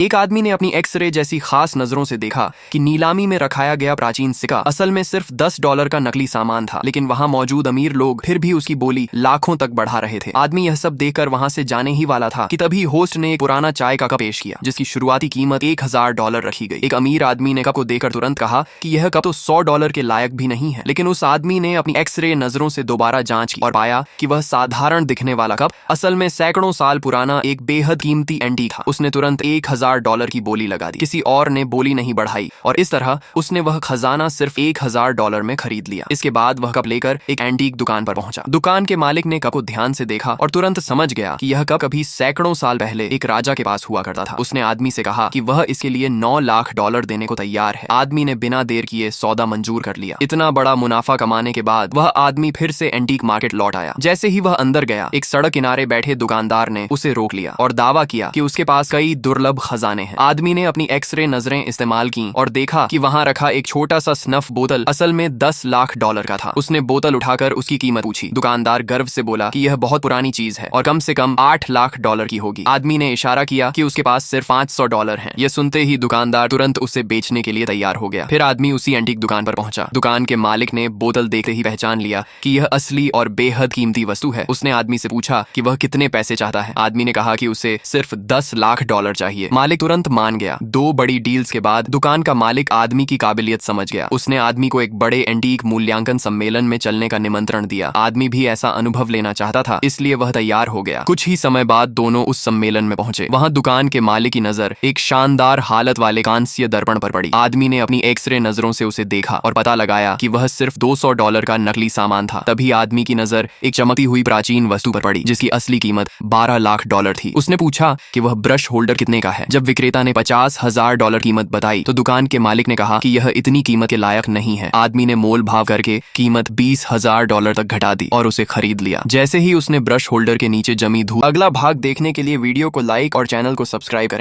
एक आदमी ने अपनी एक्सरे जैसी खास नजरों से देखा कि नीलामी में रखाया गया प्राचीन सिक्का असल में सिर्फ $10 का नकली सामान था, लेकिन वहां मौजूद अमीर लोग फिर भी उसकी बोली लाखों तक बढ़ा रहे थे। आदमी यह सब देखकर वहां से जाने ही वाला था कि तभी होस्ट ने एक पुराना चाय का कप पेश किया जिसकी शुरुआती कीमत $1000 रखी गई। एक अमीर आदमी ने कप को देखकर तुरंत कहा कि यह कप तो $100 के लायक भी नहीं है, लेकिन उस आदमी ने अपनी एक्सरे नजरों से दोबारा जांच की और पाया कि वह साधारण दिखने वाला कप असल में सैकड़ों साल पुराना एक बेहद कीमती एंटीक था। उसने तुरंत $1000 की बोली लगा दी। किसी और ने बोली नहीं बढ़ाई और इस तरह उसने वह खजाना सिर्फ $1000 में खरीद लिया। इसके बाद वह कप लेकर एक एंटीक दुकान पर पहुंचा। दुकान के मालिक ने कप को ध्यान से देखा और तुरंत समझ गया कि यह कप कभी सैकड़ों साल पहले एक राजा के पास हुआ करता था। उसने आदमी से कहा कि वह इसके लिए $9 लाख देने को तैयार है। आदमी ने बिना देर किए सौदा मंजूर कर लिया। इतना बड़ा मुनाफा कमाने के बाद वह आदमी फिर से एंटीक मार्केट लौट आया। जैसे ही वह अंदर गया, एक सड़क किनारे बैठे दुकानदार ने उसे रोक लिया और दावा किया कि उसके पास कई दुर्लभ खजाने हैं। आदमी ने अपनी एक्सरे नजरें इस्तेमाल की और देखा कि वहां रखा एक छोटा सा स्नफ बोतल असल में $10 लाख का था। उसने बोतल उठाकर उसकी कीमत पूछी। दुकानदार गर्व से बोला कि यह बहुत पुरानी चीज है और कम से कम $8 लाख की होगी। आदमी ने इशारा किया कि उसके पास सिर्फ $500 हैं। यह सुनते ही दुकानदार तुरंत उसे बेचने के लिए तैयार हो गया। फिर आदमी उसी एंटीक दुकान पर पहुंचा। दुकान के मालिक ने बोतल देखते ही पहचान लिया कि यह असली और बेहद कीमती वस्तु है। उसने आदमी से पूछा कि वह कितने पैसे चाहता है। आदमी ने कहा कि उसे सिर्फ $10 लाख चाहिए। मालिक तुरंत मान गया। 2 बड़ी डील्स के बाद दुकान का मालिक आदमी की काबिलियत समझ गया। उसने आदमी को एक बड़े एंटीक मूल्यांकन सम्मेलन में चलने का निमंत्रण दिया। आदमी भी ऐसा अनुभव लेना चाहता था, इसलिए वह तैयार हो गया। कुछ ही समय बाद दोनों उस सम्मेलन में पहुंचे। वहां दुकान के मालिक की नजर एक शानदार हालत वाले कांस्य दर्पण पर पड़ी। आदमी ने अपनी एक्सरे नजरों से उसे देखा और पता लगाया कि वह सिर्फ $200 का नकली सामान था। तभी आदमी की नजर एक चमकती हुई प्राचीन वस्तु पर पड़ी जिसकी असली कीमत $12 लाख थी। उसने पूछा कि वह ब्रश होल्डर कितने का है। जब विक्रेता ने $50,000 कीमत बताई तो दुकान के मालिक ने कहा कि यह इतनी कीमत के लायक नहीं है। आदमी ने मोल भाव करके कीमत $20,000 तक घटा दी और उसे खरीद लिया। जैसे ही उसने ब्रश होल्डर के नीचे जमी धूल। अगला भाग देखने के लिए वीडियो को लाइक और चैनल को सब्सक्राइब करें।